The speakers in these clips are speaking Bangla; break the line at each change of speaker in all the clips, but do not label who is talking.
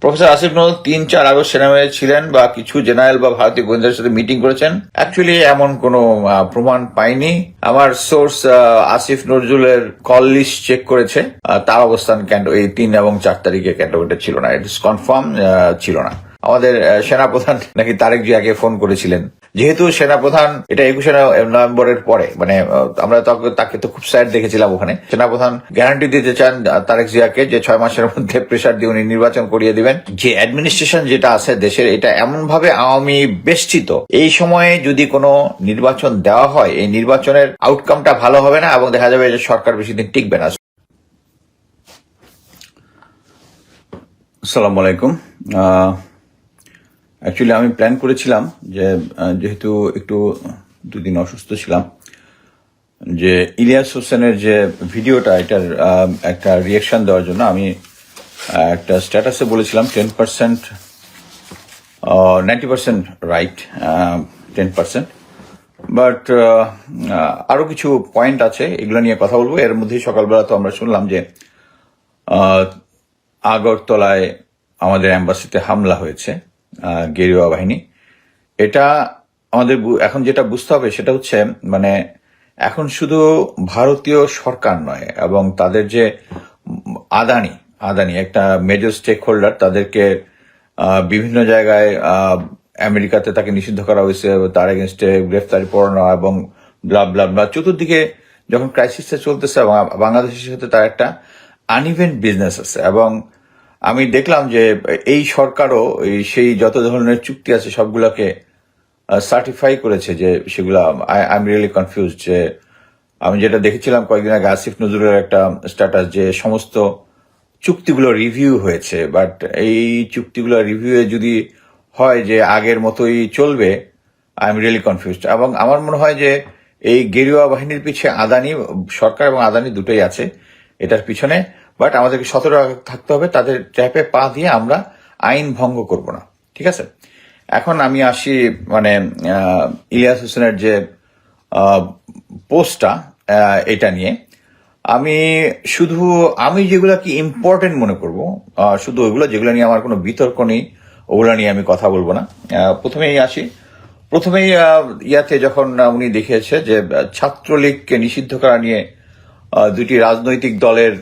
প্রফেসর আসিফ নজরুল ৩-৪ আগস্ট সেনাবাহিনী ছিলেন বা কিছু জেনারেল বা ভারতীয় গোয়েন্দার সাথে মিটিং করেছেন, অ্যাকচুয়ালি এমন কোনো প্রমাণ পাইনি। আমার সোর্স আসিফ নজরুলের কল লিস্ট চেক করেছে, তার অবস্থান এই ৩ এবং ৪ তারিখে ক্যান্টনমেন্টে ছিল না, ইট ইস কনফার্ম ছিল না। আমাদের সেনাপ্রধান নাকি তারেক জিয়াকে ফোন করেছিলেন, যেহেতু সেনাপ্রধান এটা ২১শে নভেম্বরের পরে, মানে আমরা তাকে তো খুব স্যাড দেখেছিলাম ওখানে। সেনাপ্রধান গ্যারান্টি দিতে চান তারেক জিয়াকে যে ৬ মাসের মধ্যে প্রেসার দিয়ে উনি নির্বাচন করিয়ে দিবেন। যে অ্যাডমিনিস্ট্রেশন যেটা আছে দেশের, এটা এমন ভাবে আওয়ামী বেষ্টিত, এই সময়ে যদি কোনো নির্বাচন দেওয়া হয়, এই নির্বাচনের আউটকামটা ভালো হবে না এবং দেখা যাবে যে সরকার বেশি দিন টিকবে না। আসসালামু আলাইকুম। অ্যাকচুয়ালি আমি প্ল্যান করেছিলাম যে যেহেতু একটু দুদিন অসুস্থ ছিলাম, যে ইলিয়াস হোসেনের যে ভিডিওটা, এটার একটা রিয়াকশন দেওয়ার জন্য আমি একটা স্ট্যাটাসে বলেছিলাম 10%, 90% রাইট, 10%। বাট আরো কিছু পয়েন্ট আছে, এগুলো নিয়ে কথা বলবো। এর মধ্যেই সকালবেলা তো আমরা শুনলাম যে আগরতলায় আমাদের অ্যাম্বাসিতে হামলা হয়েছে গেরুয়া বাহিনী। এটা আমাদের এখন যেটা বুঝতে হবে সেটা হচ্ছে, মানে এখন শুধু ভারতীয় সরকার নয়, এবং তাদের যে আদানি একটা মেজর স্টেক হোল্ডার, তাদেরকে বিভিন্ন জায়গায় আমেরিকাতে তাকে নিষিদ্ধ করা হয়েছে, তার এগেনস্টে গ্রেফতারি পড়ানো এবং ব্লা ব্লা ব্লা। চতুর্দিকে যখন ক্রাইসিসটা চলতেছে, এবং বাংলাদেশের সাথে তার একটা আনইভেন বিজনেস আছে, এবং আমি দেখলাম যে এই সরকারও সেই যত ধরনের চুক্তি আছে সবগুলোকে সার্টিফাই করেছে, যে সেগুলো আই এম রিয়েলি কনফিউজ। যে আমি যেটা দেখেছিলাম কয়েকদিন আগে আসিফ নজরুলের একটা স্ট্যাটাস, যে সমস্ত চুক্তিগুলো রিভিউ হয়েছে, বাট এই চুক্তিগুলো রিভিউ যদি হয় যে আগের মতোই চলবে, আই এম রিয়েলি কনফিউজড। এবং আমার মনে হয় যে এই গেরুয়া বাহিনীর পিছিয়ে আদানি সরকার এবং আদানি দুটোই আছে এটার পিছনে। বাট আমাদেরকে সতর্ক থাকতে হবে, তাদের ট্র্যাপে পা দিয়ে আমরা আইন ভঙ্গ করব না, ঠিক আছে? এখন আমি আসি, মানে ইলিয়াস হোসেনের যে পোস্টটা, এটা নিয়ে আমি যেগুলো কি ইম্পর্টেন্ট মনে করব, শুধু ওইগুলো যেগুলো নিয়ে আমার কোনো বিতর্ক নেই, ওগুলো নিয়ে আমি কথা বলবো না। প্রথমেই ইয়াতে যখন উনি দেখিয়েছে যে ছাত্রলীগকে নিষিদ্ধ করা নিয়ে দুটি রাজনৈতিক দলের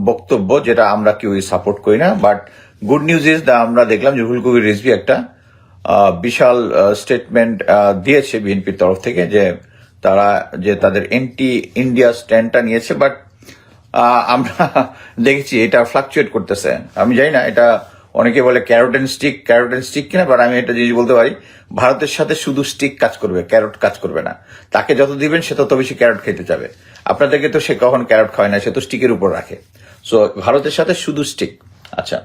বক্তব্য, যেটা আমরা কেউই সাপোর্ট করি না। বাট গুড নিউজ ইজ আমরা দেখলাম যে রুহুল কবির রিজভী একটা বিশাল স্টেটমেন্ট দিয়েছে বিএনপির তরফ থেকে, যে তারা যে তাদের এন্টি ইন্ডিয়া স্ট্যান্ডটা নিয়েছে। বাট আমরা দেখেছি এটা ফ্লাকচুয়েট করতেছে। আমি জানি না এটা অনেকে বলে ক্যারোট এন্ড স্টিক কিনা, বাট আমি একটা জিনিস বলতে পারি, ভারতের সাথে শুধু স্টিক কাজ করবে, ক্যারোট কাজ করবে না। তাকে যত দিবেন সে তত বেশি ক্যারোট খেতে যাবে। আপনাদেরকে তো সে কখন ক্যারোট খায় না, সে তো স্টিকের উপর রাখে। সো ভারতের সাথে শুধু স্টিক। আচ্ছা,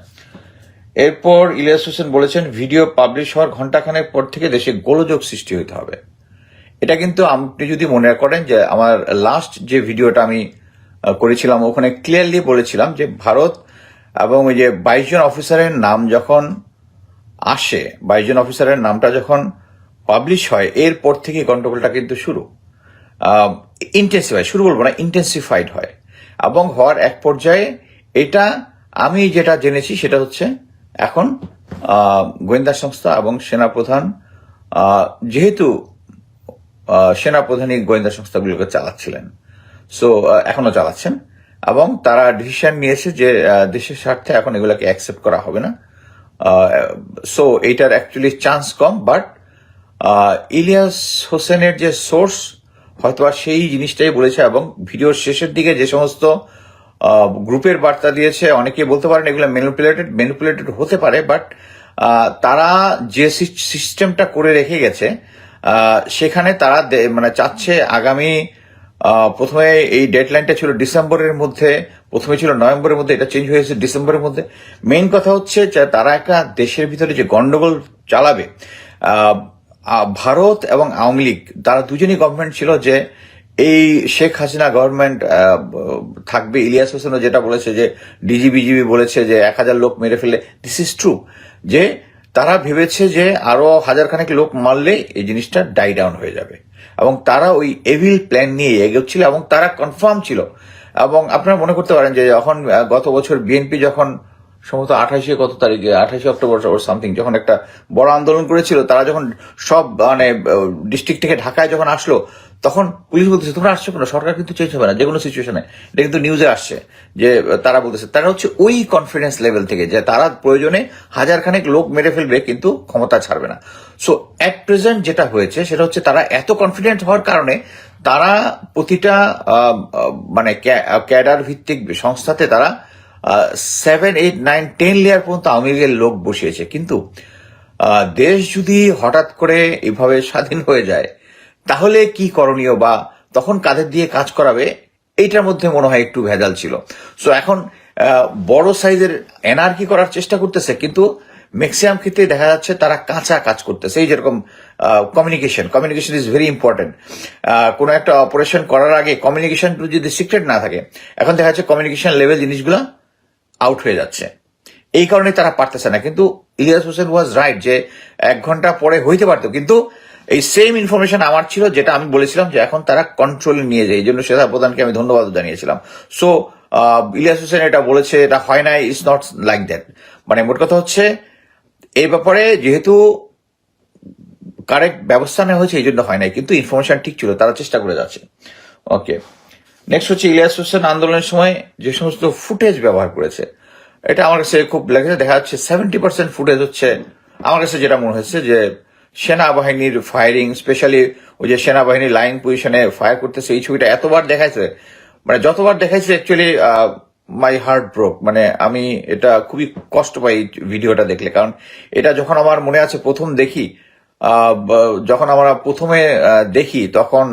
এরপর ইলিয়াস হোসেন বলেছেন ভিডিও পাবলিশ হওয়ার ঘন্টাখানেক পর থেকে দেশে গোলযোগ সৃষ্টি হতে হবে। এটা কিন্তু আপনি যদি মনে করেন যে আমার লাস্ট যে ভিডিওটা আমি করেছিলাম, ওখানে ক্লিয়ারলি বলেছিলাম যে ভারত এবং ওই যে ২২ জন অফিসারের নাম যখন আসে, ২২ জন অফিসারের নামটা যখন পাবলিশ হয়, এরপর থেকে গন্ডগোলটা কিন্তু শুরু বলবো না, ইন্টেন্সিফাইড হয়। এবং হওয়ার এক পর্যায়ে এটা আমি যেটা জেনেছি সেটা হচ্ছে, এখন গোয়েন্দা সংস্থা এবং সেনাপ্রধান, যেহেতু সেনাপ্রধানই গোয়েন্দা সংস্থাগুলোকে চালাচ্ছিলেন, সো এখনো চালাচ্ছেন, এবং তারা ডিসিশন নিয়েছে যে দেশের স্বার্থে এখন এগুলোকে অ্যাকসেপ্ট করা হবে না। সো এইটার অ্যাকচুয়ালি চান্স কম। বাট ইলিয়াস হোসেনের যে সোর্স হয়তো সেই জিনিসটাই বলেছে, এবং ভিডিওর শেষের দিকে যে সমস্ত গ্রুপের বার্তা দিয়েছে, অনেকে বলতে পারেন এগুলো ম্যানিপুলেটেড হতে পারে। বাট তারা যে সিস্টেমটা করে রেখে গেছে, সেখানে তারা মানে চাচ্ছে আগামী, প্রথমে এই ডেডলাইনটা ছিল ডিসেম্বরের মধ্যে, প্রথমে ছিল নভেম্বরের মধ্যে, এটা চেঞ্জ হয়েছে ডিসেম্বরের মধ্যে। মেইন কথা হচ্ছে যে তারা একটা দেশের ভিতরে যে গন্ডগোল চালাবে, ভারত এবং আওয়ামী লীগ তারা দুজনই গভর্নমেন্ট ছিল, যে এই শেখ হাসিনা গভর্নমেন্ট থাকবে। ইলিয়াস হোসেনও যেটা বলেছে যে বিজিবি বলেছে যে ১,০০০ লোক মেরে ফেলে, দিস ইজ ট্রু। যে তারা ভেবেছে যে আরো ১,০০০ লোক মারলে এই জিনিসটা ডাই ডাউন হয়ে যাবে, এবং তারা ওই এভিল প্ল্যান নিয়ে এগোচ্ছিল, এবং তারা কনফার্ম ছিল। এবং আপনারা মনে করতে পারেন যে যখন গত বছর বিএনপি যখন সম্ভবত 28 অক্টোবর সামথিং, যখন একটা বড় আন্দোলন করেছিল, তারা যখন সব মানে ডিস্ট্রিক্ট থেকে ঢাকায় যখন আসলো, তখন পুলিশ বলতেছে তোমরা আসছো কেন, সরকার কিন্তু চেঞ্জ হবে না যে কোনো সিচুয়েশনে। এটা কিন্তু নিউজে আসছে যে তারা বলতেছে, তারা হচ্ছে ওই কনফিডেন্স লেভেল থেকে যে তারা প্রয়োজনে হাজার খানেক লোক মেরে ফেলবে কিন্তু ক্ষমতা ছাড়বে না। সো অ্যাট প্রেজেন্ট যেটা হয়েছে সেটা হচ্ছে তারা এত কনফিডেন্ট হওয়ার কারণে তারা প্রতিটা মানে ক্যাডার ভিত্তিক সংস্থাতে তারা 7, 8, 9, 10 লেয়ার পর্যন্ত আওয়ামী লীগের লোক বসিয়েছে। কিন্তু দেশ যদি হঠাৎ করে এভাবে স্বাধীন হয়ে যায় তাহলে কি করণীয়, বা তখন কাদের দিয়ে কাজ করাবে, এইটার মধ্যে মনে হয় একটু ভেজাল ছিল। সো এখন বড় সাইজের এনআরকি করার চেষ্টা করতেছে, কিন্তু ম্যাক্সিমাম ক্ষেত্রে দেখা যাচ্ছে তারা কাঁচা কাজ করতেছে। এই যেরকম কমিউনিকেশন ইজ ভেরি ইম্পর্টেন্ট। কোনো একটা অপারেশন করার আগে কমিউনিকেশন যদি সিক্রেট না থাকে, এখন দেখা যাচ্ছে কমিউনিকেশন লেভেল জিনিসগুলো আউট হয়ে যাচ্ছে, এই কারণে তারা পারতেছে না। কিন্তু ইলিয়াস হোসেন ওয়াজ রাইট যে 1 ঘন্টা পরে হইতে পারতো, কিন্তু এই সেম ইনফরমেশন আমার ছিল, যেটা আমি বলেছিলাম যে এখন তারা কন্ট্রোলে নিয়ে যায়। এই জন্য সেনা প্রধানকে আমি ধন্যবাদ জানিয়েছিলাম। সো ইলিয়াস হোসেন এটা বলেছে, এটা হয় নাই, ইটস নট লাইক দ্যাট। মানে মোট কথা হচ্ছে এই ব্যাপারে যেহেতু কারেক্ট ব্যবস্থা নেওয়া হয়েছে এই জন্য হয় নাই, কিন্তু ইনফরমেশন ঠিক ছিল, তারা চেষ্টা করে যাচ্ছে। ওকে, নেক্সট হচ্ছে ইলিয়াস হোসেন আন্দোলনের সময় যে সমস্ত ফুটেজ ব্যবহার করেছে, এটা আমার কাছে খুব লেগেছে। দেখা যাচ্ছে 70% ফুটেজ হচ্ছে, আমার কাছে যেটা মনে হয়েছে যে সেনাবাহিনীর ফায়ারিং, স্পেশালি ওই যে সেনাবাহিনী লাইন পজিশনে ফায়ার করতেছে, এই ছবিটা এতবার দেখাইছে, মানে যতবার দেখাইছে অ্যাকচুয়ালি মাই হার্ট ব্রোক। মানে আমি এটা খুবই কষ্ট পাই ভিডিওটা দেখলে, কারণ এটা যখন আমার মনে আছে প্রথম দেখি, যখন আমরা প্রথমে দেখি তখন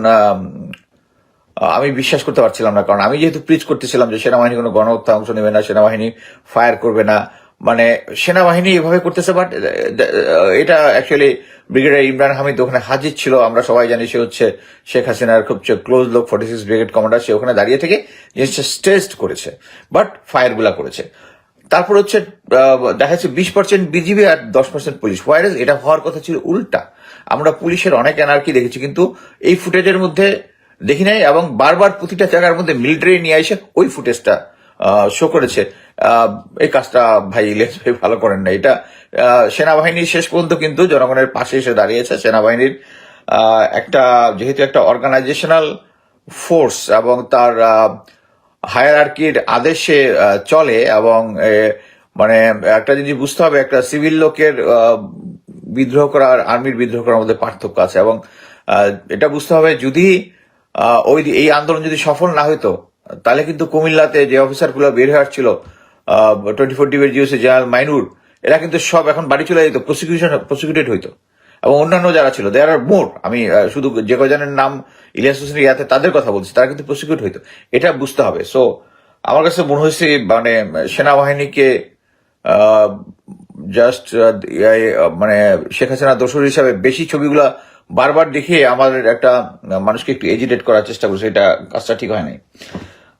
আমি বিশ্বাস করতে পারছিলাম না, কারণ আমি যেহেতু প্রিচ করতেছিলাম যে সেনাবাহিনী কোনো গণহত্যা অংশ নেবে না, সেনাবাহিনী ফায়ার করবে না, মানে সেনাবাহিনী এভাবে করতেছে। বাট এটা অ্যাকচুয়ালি ব্রিগেডিয়ার ইমরান হামিদ ওখানে হাজির ছিল, আমরা সবাই জানি সে হচ্ছে শেখ হাসিনার খুব ক্লোজ লোক, 46 ব্রিগেড কমান্ডার। সে ওখানে দাঁড়িয়ে থেকে জিনিসটা টেস্ট করেছে, বাট ফায়ার গুলা করেছে। তারপর হচ্ছে দেখা যাচ্ছে 20% বিজিবি আর 10% পুলিশ। ওয়াইরাস এটা হওয়ার কথা ছিল উল্টা। আমরা পুলিশের অনেক এনার্কি দেখেছি, কিন্তু এই ফুটেজের মধ্যে দেখি নাই, এবং বারবার প্রতিটা জায়গার মধ্যে মিলিটারি নিয়ে এসে ওই ফুটেজটা শো করেছে। এই কাজটা ভাই ইলিয়াস ভাই ভালো করেন না। এটা সেনাবাহিনী শেষ পর্যন্ত কিন্তু জনগণের পাশে এসে দাঁড়িয়েছে। সেনাবাহিনীর একটা যেহেতু একটা অর্গানাইজেশনাল ফোর্স এবং তার হায়ারার্কির আদেশে চলে, এবং মানে একটা জিনিস বুঝতে হবে, একটা সিভিল লোকের বিদ্রোহ করা আর আর্মির বিদ্রোহ করার মধ্যে পার্থক্য আছে। এবং এটা বুঝতে হবে, যদি এই আন্দোলন যদি সফল না হইতো তাহলে কিন্তু কুমিল্লাতে যে অফিসার গুলো বের হয়ে আসছিল 24 ডিবির জিওসি জেনারেল মাইনুর, এরা কিন্তু সব এখন বাড়ি চলে যেত, প্রসিকিউটেড হইতো। এবং অন্যান্য যারা ছিল, দেয়ার আর মোর, আমি শুধু যে কজনের নাম ইলিয়াস হোসেনের ইয়াতে তাদের কথা বলছি, তারা কিন্তু প্রসিকিউট হইতো। এটা বুঝতে হবে। সো আমার কাছে মনে হয়েছে মানে সেনাবাহিনীকে জাস্ট মানে শেখ হাসিনা দোসর হিসাবে বেশি ছবিগুলা বারবার দেখিয়ে আমাদের একটা মানুষকে একটু এজিটেট করার চেষ্টা করছে, এটা কাজটা ঠিক হয় নাই।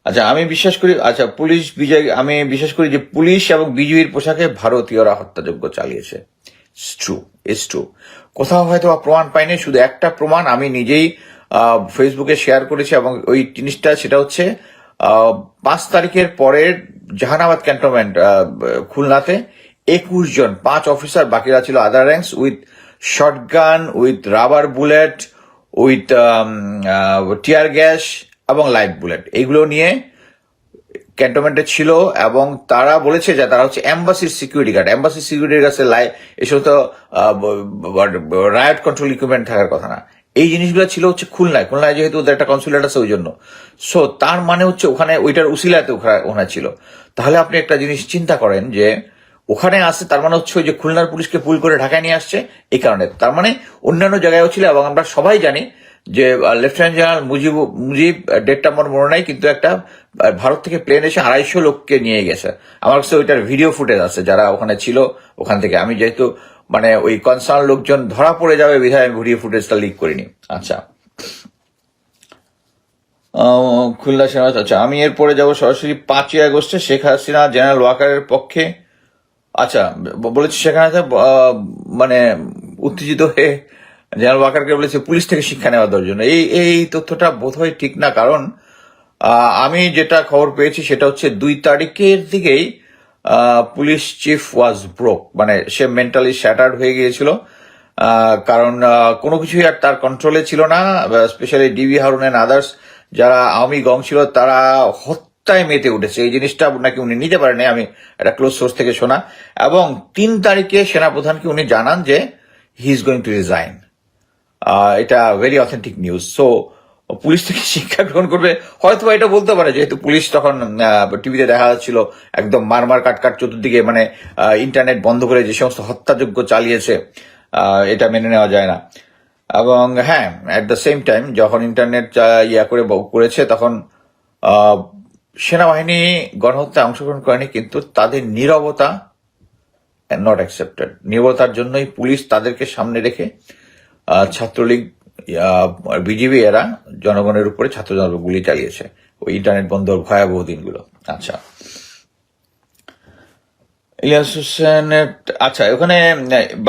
আচ্ছা, আমি বিশ্বাস করি, আচ্ছা পুলিশ বিজয়, আমি বিশ্বাস করি যে পুলিশ এবং বিজয়ীর পোশাকে ভারতীয়রা হত্যাযজ্ঞ চালিয়েছে। It's true. কোথাও হয়তো প্রমাণ পাইনি, শুধু একটা প্রমাণ আমি নিজেই ফেসবুকে শেয়ার করেছি, এবং ওই জিনিসটা সেটা হচ্ছে 5 তারিখের পরের জাহানাবাদ ক্যান্টনমেন্ট খুলনাতে 21 জন, 5 অফিসার, বাকিরা ছিল other ranks, with shotgun, with rubber bullet, with tear gas এবং লাইভ বুলেট, এইগুলো নিয়ে ক্যান্টনমেন্টে ছিল। এবং তারা বলেছে যে তারা হচ্ছে এম্বাসির সিকিউরিটি গার্ড। এম্বাসির সিকিউরিটির কাছে এসব তো রায়ট কন্ট্রোল ইকুইপমেন্ট থাকার কথা না। এই জিনিসগুলো ছিল হচ্ছে খুলনায় যেহেতু ওদের একটা কনসুলেট আছে ওই জন্য। সো তার মানে হচ্ছে ওখানে ওইটার উসিলাতে ওখানে ছিল। তাহলে আপনি একটা জিনিস চিন্তা করেন যে ওখানে আসছে, তার মানে হচ্ছে ওই যে খুলনার পুলিশকে পুল করে ঢাকায় নিয়ে আসছে এই কারণে। তার মানে অন্যান্য জায়গায়ও ছিল। এবং আমরা সবাই জানি যে লেফটেন্যান্ট জেনারেল মুজিব ডেটটা আমার মনে নাই, কিন্তু একটা ভারত থেকে প্লেন এসে 250 লোককে নিয়ে গেছে। আমার কাছে ওইটার ভিডিও ফুটেজ আছে যারা ওখানে ছিল ওখান থেকে। আমি যেহেতু মানে ওই কনসার্ন লোকজন ধরা পড়ে যাবে বিধায় আমি ভিডিও ফুটেজটা লিক করিনি। আচ্ছা, খুলনা সেনা, আচ্ছা আমি এরপরে যাবো সরাসরি 5ই আগস্টে শেখ হাসিনা জেনারেল ওয়াকারের পক্ষে। আচ্ছা, বলেছি শেখ হাসিনা মানে উত্তেজিত হয়ে জেনারেল ওয়াকারকে বলেছে পুলিশ থেকে শিক্ষা নেওয়া দেওয়ার জন্য। এই তথ্যটা বোধহয় ঠিক না, কারণ আমি যেটা খবর পেয়েছি সেটা হচ্ছে 2 তারিখের দিকেই পুলিশ চিফ ওয়াজ ব্রোক, মানে সে মেন্টালি শ্যাটার্ড হয়ে গিয়েছিল। কারণ কোনো কিছুই আর তার কন্ট্রোলে ছিল না। Specially DB Harun and others যারা আওয়ামী গং ছিল তারা হত্যায় মেতে উঠেছে। এই জিনিসটা নাকি উনি নিতে পারেনি, আমি একটা ক্লোজ সোর্স থেকে শোনা। এবং 3 তারিখে সেনাপ্রধানকে উনি জানান যে he is going to resign. এটা very authentic news. So police থেকে শিক্ষা গ্রহণ করবে হয়তো এটা বলতে পারে, যেহেতু পুলিশ তখন টিভিতে দেখা যাচ্ছিল একদম মারমার কাটকাট চতুর্দিকে, মানে ইন্টারনেট বন্ধ করে যে সমস্ত হত্যাযজ্ঞ চালিয়েছে, এটা মেনে নেওয়া যায় না। এবং হ্যাঁ, অ্যাট দ্য সেম টাইম যখন ইন্টারনেট করেছে তখন সেনাবাহিনী গণহত্যায় অংশগ্রহণ করেনি, কিন্তু তাদের নীরবতা নট অ্যাকসেপ্টেড। নীরবতার জন্যই পুলিশ তাদেরকে সামনে রেখে ছাত্রলীগ, বিজিবি এরা জনগণের উপরে ছাত্র জনগণ গুলি চালিয়েছে ওই ইন্টারনেট বন্ধর ভয়াবহ দিনগুলো। আচ্ছা, ইলিয়াস হোসেনের, আচ্ছা ওখানে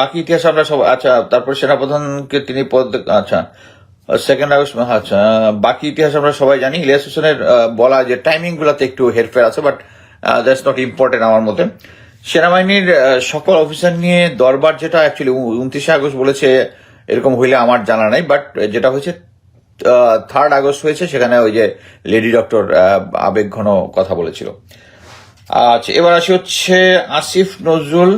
বাকি ইতিহাস আমরা সব, আচ্ছা তারপর সেনাপ্রধানকে তিনি পদ, আচ্ছা 2 আগস্ট, আচ্ছা বাকি ইতিহাস আমরা সবাই জানি। ইলিয়াস হোসেনের বলা যে টাইমিং গুলাতে একটু হেরফের আছে, বাট দ্যাটস নট ইম্পর্টেন্ট আমার মতে। সেনাবাহিনীর সকল অফিসার নিয়ে দরবার, যেটা অ্যাকচুয়ালি 29 আগস্ট বলেছে, এরকম হইলে আমার জানা নাই, বাট যেটা হয়েছে 3 আগস্ট হয়েছে, সেখানে ওই যে লেডি ডক্টর আবেগ ঘন কথা বলেছিল। আচ্ছা, এবার আসি হচ্ছে আসিফ নজরুল।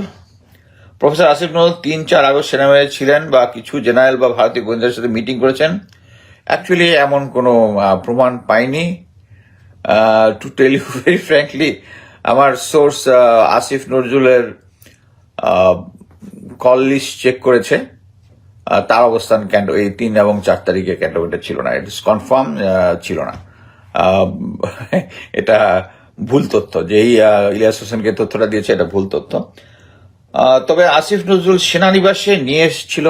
প্রফেসর আসিফ নজরুল 3-4 আগস্ট সেনাবাহিনী ছিলেন বা কিছু জেনারেল বা ভারতীয় গোয়েন্দাদের সাথে মিটিং করেছেন। অ্যাকচুয়ালি এমন কোনো প্রমাণ পাইনি। To tell you very frankly, আমার সোর্স আসিফ নজরুলের কল লিস্ট চেক করেছে, তার অবস্থান এই 3 এবং 4 তারিখে ক্যান্টনমেন্টে ছিল না। ইট ইস কনফার্ম ছিল না। এটা ভুল তথ্য, যে এই ইলিয়াস হোসেনকে তথ্যটা দিয়েছে, এটা ভুল তথ্য। তবে আসিফ নজরুল সেনানিবাসে নিয়ে এসেছিল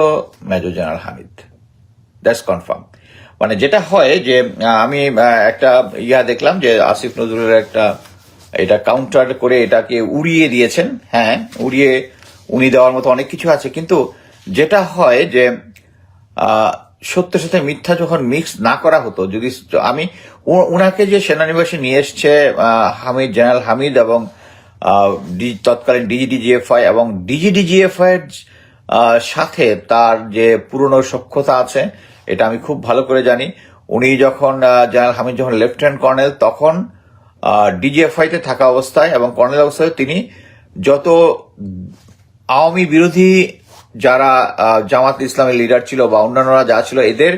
major general Hamid, that's confirm. মানে যেটা হয় যে আমি একটা দেখলাম যে আসিফ নজরুলের একটা এটা কাউন্টার করে এটাকে উড়িয়ে দিয়েছেন। হ্যাঁ, উড়িয়ে উনি দেওয়ার মতো অনেক কিছু আছে, কিন্তু যেটা হয় যে সত্যের সাথে মিথ্যা যখন মিক্স না করা হতো, যদি আমি উনাকে যে সেনানিবাসে নিয়ে এসছে হামিদ, জেনারেল হামিদ এবং তৎকালীন ডিজিডিজিএফআই এবং ডিজিডিজিএফআই এর সাথে তার যে পুরনো সখ্যতা আছে, এটা আমি খুব ভালো করে জানি। উনি যখন জেনারেল হামিদ যখন লেফটেন্যান্ট কর্নেল, তখন ডিজিএফআই তে থাকা অবস্থায় এবং কর্নেল অবস্থায় তিনি যত আওয়ামী বিরোধী যারা জামাত ইসলামের লিডার ছিল বা অন্যান্যরা যা ছিল, এদের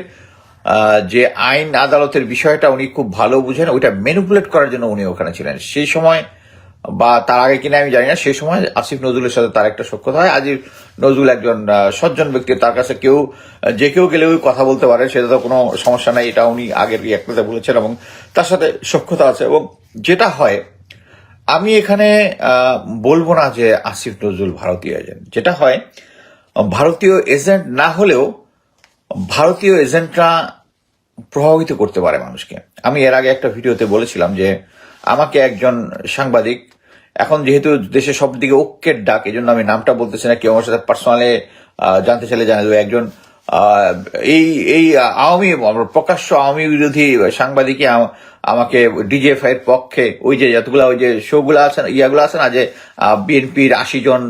যে আইন আদালতের বিষয়টা উনি খুব ভালো বুঝেন, ওইটা ম্যানিপুলেট করার জন্য উনি ওখানে ছিলেন। সেই সময় বা তার আগে কিনা আমি জানি না, সেই সময় আসিফ নজরুলের সাথে তার একটা সখ্যতা হয়। আসিফ নজরুল একজন সজ্জন ব্যক্তি, তার কাছে যে কেউ গেলেও কথা বলতে পারে, সেটা তো কোনো সমস্যা নাই। এটা উনি আগের একটাতে বলেছেন এবং তার সাথে সখ্যতা আছে। এবং যেটা হয়, আমি এখানে বলবো না যে আসিফ নজরুল ভারতীয় এজেন্ট। যেটা হয়, ভারতীয় এজেন্ট না হলেও ভারতীয় এজেন্টরা প্রভাবিত করতে পারে মানুষকে। আমি এর আগে একটা ভিডিওতে বলেছিলাম যে আমাকে একজন সাংবাদিক, এখন যেহেতু দেশে সব দিকে ঐক্যের ডাক, এই জন্য আমি নামটা বলতেছি না, কেউ আমার সাথে পার্সোনালি জানতে চাইলে জানা যাবে, একজন এই আওয়ামী প্রকাশ্য আওয়ামী বিরোধী সাংবাদিকই আমাকে ডিজিএফআই এর পক্ষে, ওই যে যতগুলা ওই যে শোগুলো আছে, ইয়াগুলো আছে না, যে বিএনপির 80 জন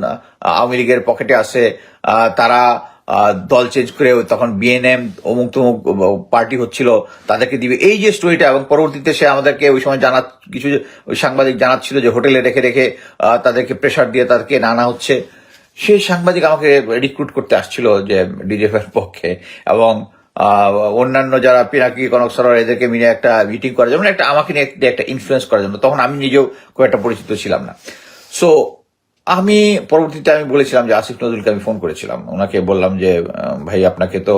আওয়ামী লীগের পকেটে আছে, তারা দল চেঞ্জ করে তখন বিএনএম অমুক তমুক পার্টি হচ্ছিল, তাদেরকে দিবে, এই যে স্টোরিটা। এবং পরবর্তীতে সে আমাদেরকে ওই সময় কিছু সাংবাদিক জানাচ্ছিল যে হোটেলে রেখে রেখে তাদেরকে প্রেশার দিয়ে তাদেরকে আনা হচ্ছে। সেই সাংবাদিক আমাকে রিক্রুট করতে আসছিল যে ডিজিএফ এর পক্ষে, এবং অন্যান্য যারা পিনাকি, কনক সরোয়ার, এদেরকে মিলে একটা মিটিং করার জন্য, একটা আমাকে নিয়ে একটা ইনফ্লুয়েন্স করার জন্য। তখন আমি নিজেও খুব একটা পরিচিত ছিলাম না। সো আমি পরবর্তীতে আমি বলেছিলাম যে আসিফ নজরুলকে আমি ফোন করেছিলাম, ওনাকে বললাম যে ভাই, আপনাকে তো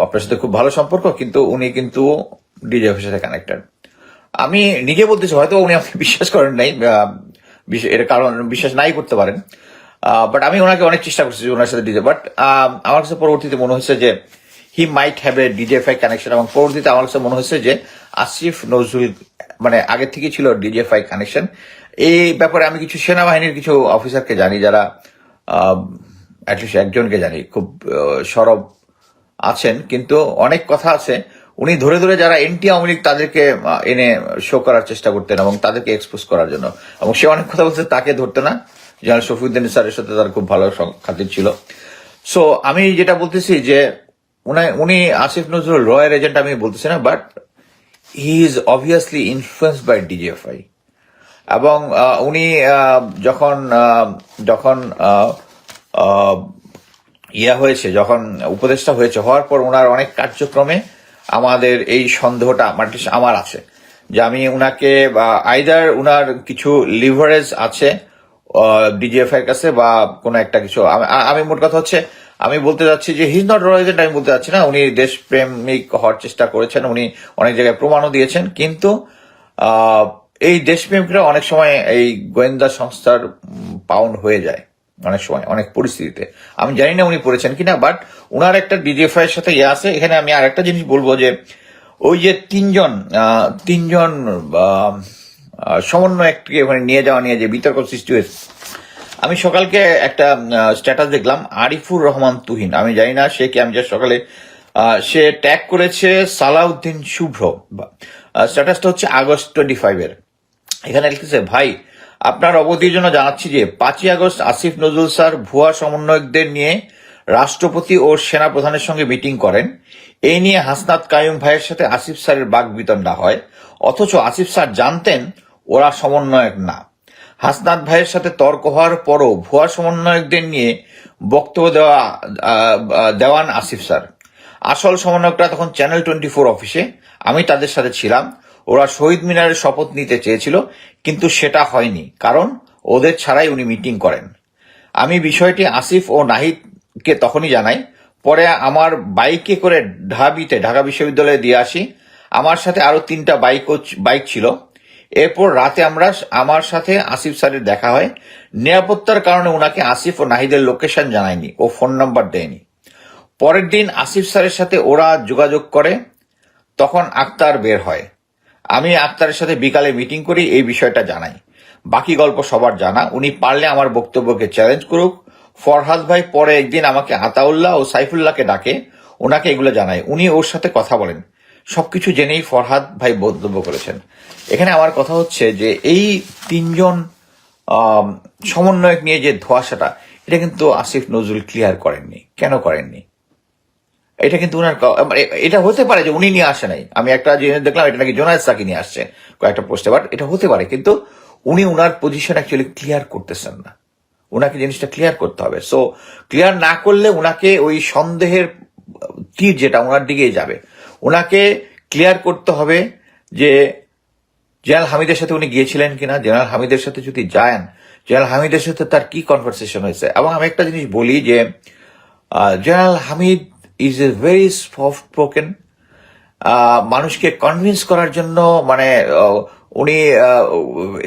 আপনার সাথে খুব ভালো সম্পর্ক, কিন্তু উনি কিন্তু ডিজিএফ এর সাথে কানেক্টেড। আমি নিজে বলতেছি, হয়তো উনি আমাকে বিশ্বাস করেন নাই, এর কারণ বিশ্বাস নাই করতে পারেন, বাট আমি ওনাকে অনেক চেষ্টা করছি ওনার সাথে ডিজে, বাট আমার কাছে পরবর্তীতে মনে হয়েছে যে he might have a DGFI connection. এবং পরবর্তীতে আমার কাছে মনে হয়েছে যে আসিফ নজরুল মানে আগে থেকে ছিল ডিজিএফআই কানেকশন। এই ব্যাপারে আমি কিছু সেনাবাহিনীর কিছু অফিসারকে জানি, যারা অ্যাটলিস্ট একজনকে জানি খুব সরব আছেন, কিন্তু অনেক কথা আছে উনি ধরে ধরে যারা এন্টি আওয়ামী লীগ তাদেরকে এনে শো করার চেষ্টা করতেন এবং তাদেরকে এক্সপোজ করার জন্য, এবং সে অনেক কথা বলতে তাকে ধরতে না। জেনারেল শফিউদ্দিন স্যারের সাথে তার খুব ভালো খাতির ছিল। সো আমি যেটা বলতেছি যে উনি আসিফ নজরুল রয়ের এজেন্ট আমি বলতেছি না, but he is obviously influenced by DGFI. এবং উনি যখন যখন হয়েছে, যখন উপদেষ্টা হওয়ার পর ওনার অনেক কার্যক্রমে আমাদের এই সন্দেহটা আমার আছে যে আমি উনাকে আইদার উনার কিছু লিভারেজ আছে ডিজিএফআই এর কাছে বা কোনো একটা কিছু। আমি মোট কথা হচ্ছে আমি বলতে যাচ্ছি যে he is not royal agent, আমি বলতে যাচ্ছি না। উনি দেশপ্রেমিক হওয়ার চেষ্টা করেছেন, উনি অনেক জায়গায় প্রমাণও দিয়েছেন, কিন্তু এই দেশপ্রেমিকরা অনেক সময় এই গোয়েন্দা সংস্থার পাউন্ড হয়ে যায় অনেক সময় অনেক পরিস্থিতিতে। আমি জানি না উনি পড়েছেন কিনা, বাট উনার একটা ডিজিএফআই এর সাথে আছে। এখানে আমি আর একটা জিনিস বলবো যে ওই যে তিনজন সমন্বয়ককে ওখানে নিয়ে যাওয়া নিয়ে যে বিতর্ক সৃষ্টি হয়েছে, আমি সকালকে একটা স্ট্যাটাস দেখলাম আরিফুর রহমান তুহিন, আমি জানি না সে কি, আমি যা সকালে সে ট্যাগ করেছে সালাউদ্দিন শুভ্র। স্ট্যাটাসটা হচ্ছে আগস্ট 25 এর। এখানে লিখেছে, ভাই আপনার অবধির জন্য জানাচ্ছি যে 5ই আগস্ট আসিফ নজরুল স্যার ভুয়া সমন্বয়কদের নিয়ে রাষ্ট্রপতি ও সেনা প্রধানের সঙ্গে মিটিং করেন। এই নিয়ে হাসনাত কাইয়ুম ভাইয়ের সাথে আসিফ স্যারের বাকবিতণ্ডা হয়, অথচ আসিফ স্যার জানতেন ওরা সমন্বয়ক না। হাসনাত ভাইয়ের সাথে তর্ক হওয়ার পরও ভুয়া সমন্বয়কদের নিয়ে বক্তব্য দেওয়ান আসিফ স্যার। আসল সমন্বয়করা তখন চ্যানেল 24 অফিসে, আমি তাদের সাথে ছিলাম। ওরা শহীদ মিনারের শপথ নিতে চেয়েছিল, কিন্তু সেটা হয়নি, কারণ ওদের ছাড়াই উনি মিটিং করেন। আমি বিষয়টি আসিফ ও নাহিদকে তখনই জানাই। পরে আমার বাইকে করে ঢাকা বিশ্ববিদ্যালয়ে দিয়ে আসি। আমার সাথে আরো 3টা বাইক ছিল। এরপর রাতে আমার সাথে আসিফ স্যারের দেখা হয়। নিরাপত্তার কারণে ওনাকে আসিফ ও নাহিদের লোকেশন জানায়নি ও ফোন নাম্বার দেয়নি। পরের দিন আসিফ স্যারের সাথে ওরা যোগাযোগ করে, তখন আক্তার বের হয়। আমি আক্তারের সাথে বিকালে মিটিং করি, এই বিষয়টা জানাই। বাকি গল্প সবার জানা। উনি পারলে আমার বক্তব্যকে চ্যালেঞ্জ করুক। ফরহাদ ভাই পরে একদিন আমাকে আতাউল্লাহ ও সাইফুল্লাহকে ডাকে, ওনাকে এগুলো জানায়। উনি ওর সাথে কথা বলেন। সবকিছু জেনেই ফরহাদ ভাই বক্তব্য করেছেন। এখানে আমার কথা হচ্ছে যে এই 3জন সমন্বয়ক নিয়ে যে ধোঁয়াশাটা, এটা কিন্তু আসিফ নজরুল ক্লিয়ার করেননি। কেন করেননি? এটা কিন্তু উনার এটা হতে পারে যে উনি নিয়ে আসে নাই। আমি একটা জিনিস দেখলাম, এটা নাকি জোনায়েদ সাকি নিয়ে আসছে কয়েকটা পোস্টে, বাট এটা হতে পারে, কিন্তু উনি উনার পজিশন অ্যাকচুয়ালি ক্লিয়ার করতেছেন না। উনাকে জিনিসটা ক্লিয়ার করতে হবে। সো ক্লিয়ার না করলে উনাকে ওই সন্দেহের তীর যেটা উনার দিকেই যাবে। উনাকে ক্লিয়ার করতে হবে যে জেনারেল হামিদের সাথে উনি গিয়েছিলেন কিনা, জেনারেল হামিদের সাথে যদি যান, জেনারেল হামিদের সাথে তার কি কনভারসেশন হয়েছে। এবং আমি একটা জিনিস বলি যে general Hamid is a very soft spoken, মানুষকে কনভিন্স করার জন্য মানে উনি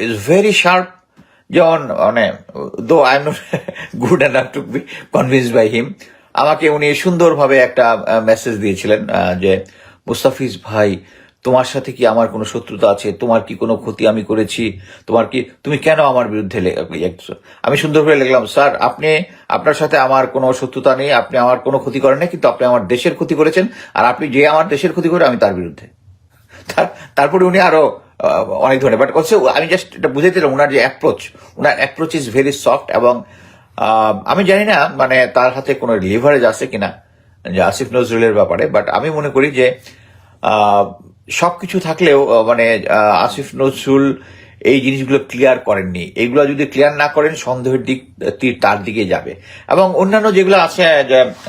ইজ ভেরি শার্প। যেমন মানে though I am not good enough to be convinced by him, আমাকে উনি সুন্দরভাবে একটা মেসেজ দিয়েছিলেন যে মুস্তাফিজ ভাই, তোমার সাথে কি আমার কোনো শত্রুতা আছে? তোমার কি কোনো ক্ষতি আমি করেছি? তুমি কেন আমার বিরুদ্ধে আমি সুন্দর করে লিখলাম, স্যার আপনার সাথে আমার কোনো শত্রুতা নেই, আপনি আমার কোনো ক্ষতি করেন না, কিন্তু আপনি আমার দেশের ক্ষতি করেছেন, আর আপনি যে আমার দেশের ক্ষতি করে আমি তার বিরুদ্ধে। তারপরে উনি আরো অনেক ধরনের, বাট আমি জাস্ট এটা বুঝাইছিলাম ওনার যে অ্যাপ্রোচ ইজ ভেরি সফট। এবং আমি জানি না মানে তার হাতে কোনো লিভারেজ আছে কিনা যে আসিফ নজরুলের ব্যাপারে, বাট আমি মনে করি যে সবকিছু থাকলেও মানে আসিফ নজরুল এই জিনিসগুলো ক্লিয়ার করেননি। এগুলো যদি ক্লিয়ার না করেন সন্দেহের তীর তার দিকে যাবে। এবং অন্যান্য যেগুলো আছে,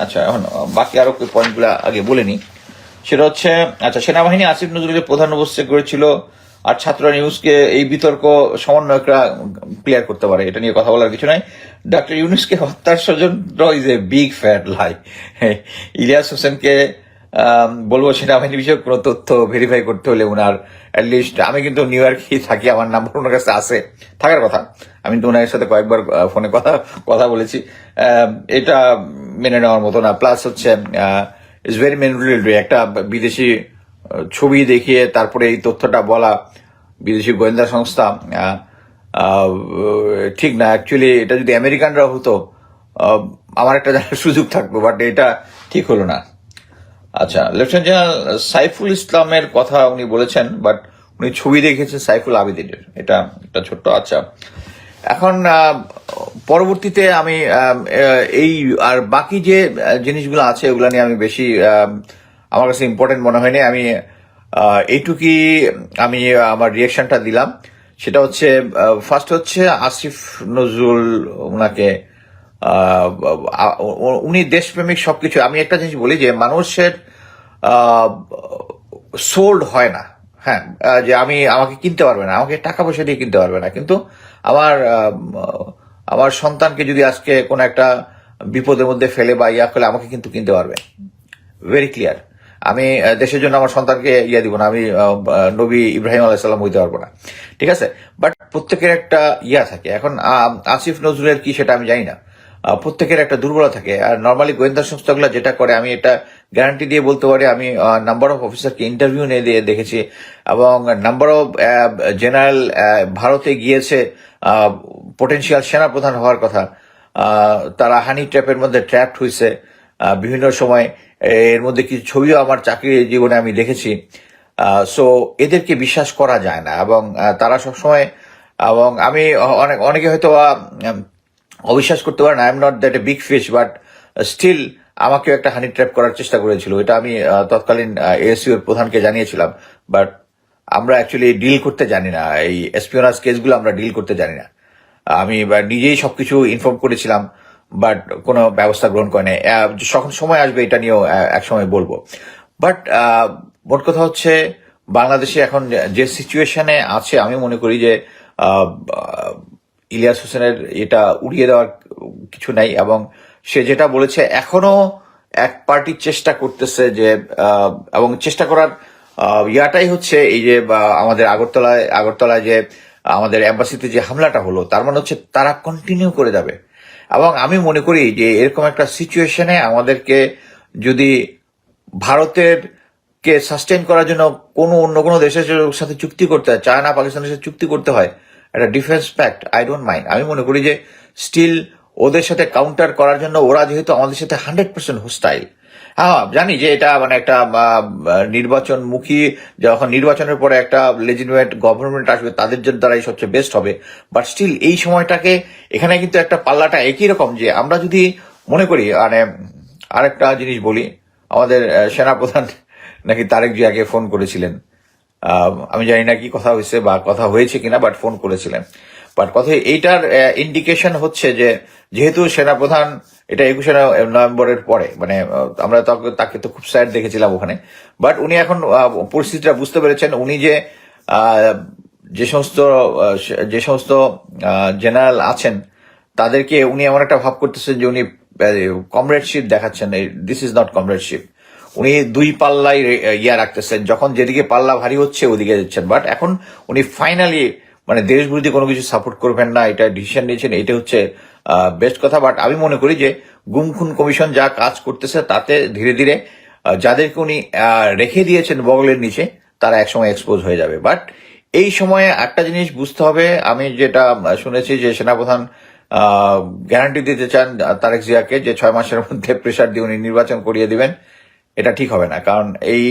আচ্ছা এখন বাকি আরো পয়েন্টগুলো আগে বলে নি। সেটা হচ্ছে, আচ্ছা, সেনাবাহিনী আসিফ নজরুলকে প্রধান উপস্থিত করেছিল, আর ছাত্র নিউজকে এই বিতর্ক সমন্বয়করা ক্লিয়ার করতে পারে, এটা নিয়ে কথা বলার কিছু নাই। ডক্টর ইউনুসকে হত্যার ষড়যন্ত্র ইজ এ বিগ ফ্যাট লাই। ইলিয়াস হোসেনকে বলবো সেনাবাহিনী বিষয়ক কোনো তথ্য ভেরিফাই করতে হলে উনার অ্যাটলিস্ট, আমি কিন্তু নিউ ইয়র্কেই থাকি, আমার নাম্বার ওনার কাছে আছে, থাকার কথা। আমি তো ওনার সাথে কয়েকবার ফোনে কথা বলেছি। এটা মেনে নেওয়ার মতো না। প্লাস হচ্ছে ইটস ভেরি ম্যানুপুলেটরি, একটা বিদেশি ছবি দেখিয়ে তারপরে এই তথ্যটা বলা, বিদেশি গোয়েন্দা সংস্থা, ঠিক না। অ্যাকচুয়ালি এটা যদি আমেরিকানরা হতো আমার একটা জানার সুযোগ থাকতো, বাট এটা ঠিক হলো না। আচ্ছা, লেফটেন্যান্ট জেনারেল সাইফুল ইসলামের কথা উনি বলেছেন, বাট উনি ছবি দেখেছেন সাইফুল আবিদিনের, এটা একটা ছোট্ট। আচ্ছা, এখন পরবর্তীতে আমি এই আর বাকি যে জিনিসগুলো আছে ওগুলো নিয়ে আমি বেশি আমার কাছে ইম্পর্টেন্ট মনে হয়নি। আমি এইটুকুই আমি আমার রিয়েকশনটা দিলাম। সেটা হচ্ছে ফার্স্ট হচ্ছে আসিফ নজরুল, ওনাকে উনি দেশপ্রেমিক সবকিছু। আমি একটা জিনিস বলি যে মানুষের সোল্ড হয় না। হ্যাঁ, যে আমাকে কিনতে পারবে না, আমাকে টাকা পয়সা দিয়ে কিনতে পারবে না, কিন্তু আমার আমার সন্তানকে যদি আজকে কোনো একটা বিপদের মধ্যে ফেলে বা ইয়া ফেলে আমাকে কিন্তু কিনতে পারবে। Very clear. আমি দেশের জন্য আমার সন্তানকে ইয়া দিব না, আমি নবী ইব্রাহিম আলাইসাল্লাম হইতে পারবো না, ঠিক আছে? বাট প্রত্যেকের একটা ইয়া থাকে। এখন আসিফ নজরুলের কি সেটা আমি জানি না। প্রত্যেকের একটা দুর্বলতা থাকে। আর নর্মালি গোয়েন্দা সংস্থাগুলো যেটা করে, আমি এটা গ্যারান্টি দিয়ে বলতে পারি, আমি নাম্বার অফ অফিসারকে ইন্টারভিউ নিয়ে দিয়ে দেখেছি, এবং নাম্বার অফ জেনারেল ভারতে গিয়েছে পটেনশিয়াল সেনাপ্রধান হওয়ার কথা, তারা হানি ট্র্যাপের মধ্যে ট্র্যাপড হয়েছে বিভিন্ন সময়। এর মধ্যে কিছু ছবিও আমার চাকরির জীবনে আমি দেখেছি। সো এদেরকে বিশ্বাস করা যায় না, এবং তারা সবসময়, এবং আমি অনেকে হয়তো অবিশ্বাস করতে পারেন, I am not that a big fish, but still আমাকেও একটা হানি ট্র্যাপ করার চেষ্টা করেছিল। এটা আমি তৎকালীন এএসইউ এর প্রধানকে জানিয়েছিলাম, বাট আমরা অ্যাকচুয়ালি ডিল করতে জানি না, এই এসপিওনাজ কেসগুলো আমরা ডিল করতে জানি না। আমি নিজেই সবকিছু ইনফর্ম করেছিলাম, বাট কোনো ব্যবস্থা গ্রহণ করে নাই। যখন সময় আসবে এটা নিয়েও এক সময় বলবো। বাট মোট কথা হচ্ছে, বাংলাদেশে এখন যে সিচুয়েশনে আছে, আমি মনে করি যে আহ, আহ, ইলিয়াস হোসেনের এটা উড়িয়ে দেওয়ার কিছু নাই। এবং সে যেটা বলেছে, এখনো এক পার্টি চেষ্টা করতেছে যে এবং চেষ্টা করার ইয়াটাই হচ্ছে এই যে আমাদের আগরতলায় যে আমাদের এম্বাসিতে যে হামলাটা হলো, তার মানে হচ্ছে তারা কন্টিনিউ করে যাবে। এবং আমি মনে করি যে এরকম একটা সিচুয়েশনে আমাদেরকে যদি ভারতের কে সাস্টেন করার জন্য অন্য কোনো দেশের সাথে চুক্তি করতে হয়, চায়না পাকিস্তানের সাথে চুক্তি করতে হয়, একটা defence pact, I don't mind. আমি মনে করি যে স্টিল ওদের সাথে কাউন্টার করার জন্য, ওরা যেহেতু আমাদের সাথে 100% হোস্টাইল। হ্যাঁ, জানি যে এটা মানে একটা নির্বাচনমুখী, যখন নির্বাচনের পরে একটা লেজিটিমেট গভর্নমেন্ট আসবে তাদের জন্য দ্বারাই সবচেয়ে বেস্ট হবে। বাট স্টিল এই সময়টাকে, এখানে কিন্তু একটা পাল্লাটা একই রকম, যে আমরা যদি মনে করি, মানে আরেকটা জিনিস বলি, আমাদের সেনাপ্রধান নাকি তারেক জিয়াকে ফোন করেছিলেন। আমি জানি না কি কথা হয়েছে বা কথা হয়েছে কিনা, বাট ফোন করেছিলেন। বাট কথা এইটার ইন্ডিকেশন হচ্ছে যে যেহেতু সেনাপ্রধান, এটা 21শে নভেম্বরের পরে, মানে আমরা তাকে তো খুব স্যাড দেখেছিলাম ওখানে। বাট উনি এখন পরিস্থিতিটা বুঝতে পেরেছেন। উনি যে আহ, যে সমস্ত জেনারেল আছেন তাদেরকে উনি এমন একটা ভাব করতেছেন যে উনি কমরেডশিপ দেখাচ্ছেন। This is not কমরেডশিপ। উনি দুই পাল্লাই ইয়া রাখতেছেন, যখন যেদিকে পাল্লা ভারী হচ্ছে ওদিকে যাচ্ছেন। বাট এখন উনি ফাইনালি মানে দেশ বিরোধী কোনো কিছু সাপোর্ট করবেন না, এটা ডিসিশন নিয়েছেন, এটা হচ্ছে বেস্ট কথা। বাট আমি মনে করি যে গুম খুন কমিশন যা কাজ করতেছে তাতে ধীরে ধীরে যাদেরকে উনি রেখে দিয়েছেন বগলের নিচে, তারা একসময় এক্সপোজ হয়ে যাবে। বাট এই সময়ে একটা জিনিস বুঝতে হবে, আমি যেটা শুনেছি যে সেনাপ্রধান গ্যারান্টি দিতে চান তারেক জিয়াকে যে 6 মাসের মধ্যে প্রেশার দিয়ে উনি নির্বাচন করিয়ে দিবেন। এটা ঠিক হবে না, কারণ এই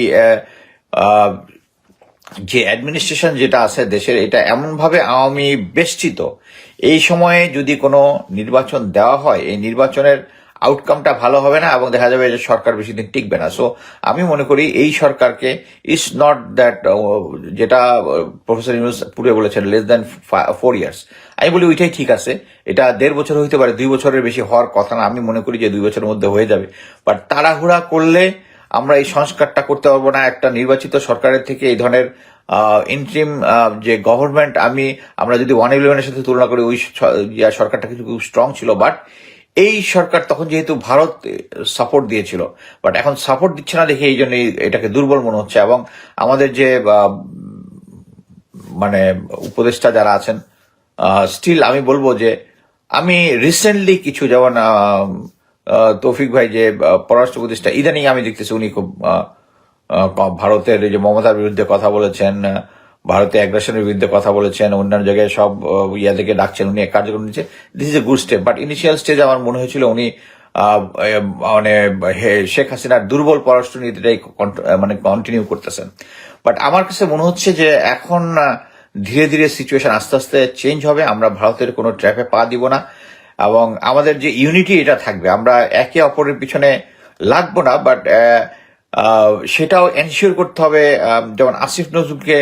যে অ্যাডমিনিস্ট্রেশন যেটা আছে দেশের, এটা এমনভাবে আওয়ামী বেষ্টিত। এই সময়ে যদি কোনো নির্বাচন দেওয়া হয়, এই নির্বাচনের আউটকামটা ভালো হবে না, এবং দেখা যাবে যে সরকার বেশি দিন টিকবে না। সো আমি মনে করি এই সরকারকে, ইটস নট দ্যাট, যেটা প্রফেসর ইউনূস পূর্বে বলেছেন, লেস দ্যান 4 ইয়ার্স, আমি বলি ওইটাই ঠিক আছে। এটা 1.5 বছর হইতে পারে, 2 বছরের বেশি হওয়ার কথা না। আমি মনে করি যে 2 বছরের মধ্যে হয়ে যাবে। বাট তাড়াহুড়া করলে আমরা এই সংস্কারটা করতে পারবো না। একটা নির্বাচিত সরকারের থেকে এই ধরনের ইন্ট্রিম যে গভর্নমেন্ট, আমরা যদি 111-এর সাথে তুলনা করি, ওই সরকারটা কিন্তু খুব স্ট্রং ছিল। বাট এই সরকার তখন যেহেতু ভারত সাপোর্ট দিয়েছিল, বাট এখন সাপোর্ট দিচ্ছে না দেখে এই জন্য এটাকে দুর্বল মনে হচ্ছে। এবং আমাদের যে মানে উপদেষ্টা যারা আছেন, স্টিল আমি বলবো যে আমি রিসেন্টলি কিছু, যেমন তৌফিক ভাই যে পররাষ্ট্র উপদেষ্টা, ইদানিং আমি দেখতেছি উনি খুব ভারতের এই যে মমতার বিরুদ্ধে কথা বলেছেন, ভারতে অ্যাগ্রেশনের বিরুদ্ধে কথা বলেছেন, অন্যান্য জায়গায় সব ইয়া থেকে ডাকছেন, উনি এক কার্যক্রম নিচ্ছে। This is a good step. But initial stage আমার মনে হয়েছিল উনি মানে শেখ হাসিনার দুর্বল পররাষ্ট্র নীতিটাই মানে কন্টিনিউ করতেছেন। বাট আমার কাছে মনে হচ্ছে যে এখন ধীরে ধীরে সিচুয়েশন আস্তে আস্তে চেঞ্জ হবে। আমরা ভারতের কোনো ট্র্যাপে পা দিব না এবং আমাদের যে ইউনিটি এটা থাকবে। আমরা একে অপরের পিছনে লাগবো না, বাট সেটাও এনশিওর করতে হবে। যেমন আসিফ নজরুলকে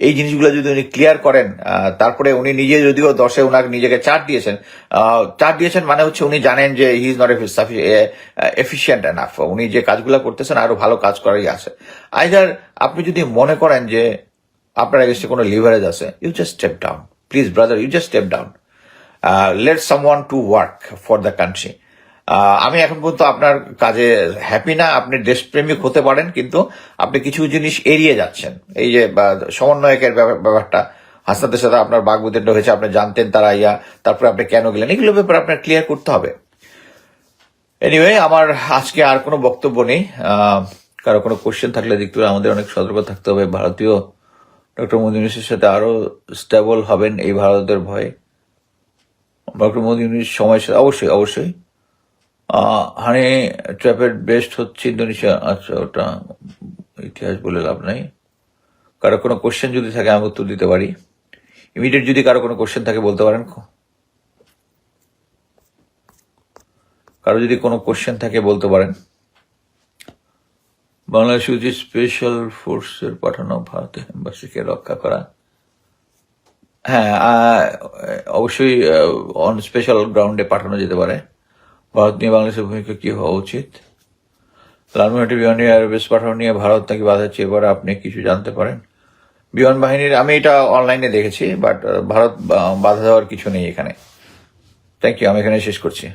এই জিনিসগুলো যদি উনি ক্লিয়ার করেন, তারপরে উনি নিজে যদিও দশে উনাকে নিজেকে চার দিয়েছেন মানে হচ্ছে উনি জানেন যে he is not efficient enough. উনি যে কাজগুলো করতেছেন আরো ভালো কাজ করারই আছে। আইদার আপনি যদি মনে করেন যে আপনার এগেস্টে কোনো লিভারেজ আছে, you just step down, please brother, you just step down, let someone to work for the country. আমি এখন পর্যন্ত আপনার কাজে হ্যাপি না। আপনি দেশপ্রেমিক হতে পারেন, কিন্তু আপনি কিছু জিনিস এড়িয়ে যাচ্ছেন। এই যে সমন্বয়কের ব্যাপারটা, হাসনাতের সাথে আপনার বাগবিতণ্ডা হয়েছে, আপনি জানতেন তারা তারপরে আপনি কেন গেলেন, এগুলো ব্যাপারে আপনার ক্লিয়ার করতে হবে। এনিওয়ে, আমার আজকে আর কোনো বক্তব্য নেই। কারো কোনো কোশ্চেন থাকলে দেখতে আমাদের অনেক সতর্ক থাকতে হবে। ভারতীয় ডক্টর মোদী ইউনূসের সাথে আরো স্টেবল হবেন এই ভারতের ভয়ে। ডক্টর মোদী ইউনূস সময়ের সাথে অবশ্যই হানি ট্র্যাপের বেস্ট হচ্ছে ইন্দোনেশিয়া। আচ্ছা, ওটা ইতিহাস বলে লাভ নাই। কারো কোনো কোশ্চেন যদি থাকে আমি উত্তর দিতে পারি। ইমিডিয়েট যদি কারো কোনো কোশ্চেন থাকে বলতে পারেন। কারো যদি কোনো কোশ্চেন থাকে বলতে পারেন। বাংলাদেশ উচিত স্পেশাল ফোর্সের পাঠানো ভারতের এম্বাসিকে রক্ষা করা। হ্যাঁ, অবশ্যই অন স্পেশাল গ্রাউন্ডে পাঠানো যেতে পারে। ভারত নিয়ে বাংলাদেশের ভূমিকা কি হওয়া উচিত? লালমনিরহাটে বিমান এয়ারবেস পাঠানো নিয়ে ভারত নাকি বাধা চেয়ে পড়ে, আপনি কিছু জানতে পারেন? বিমান বাহিনীর আমি এটা অনলাইনে দেখেছি, বাট ভারত বাধা দেওয়ার কিছু নেই এখানে। থ্যাংক ইউ, আমি এখানে শেষ করছি।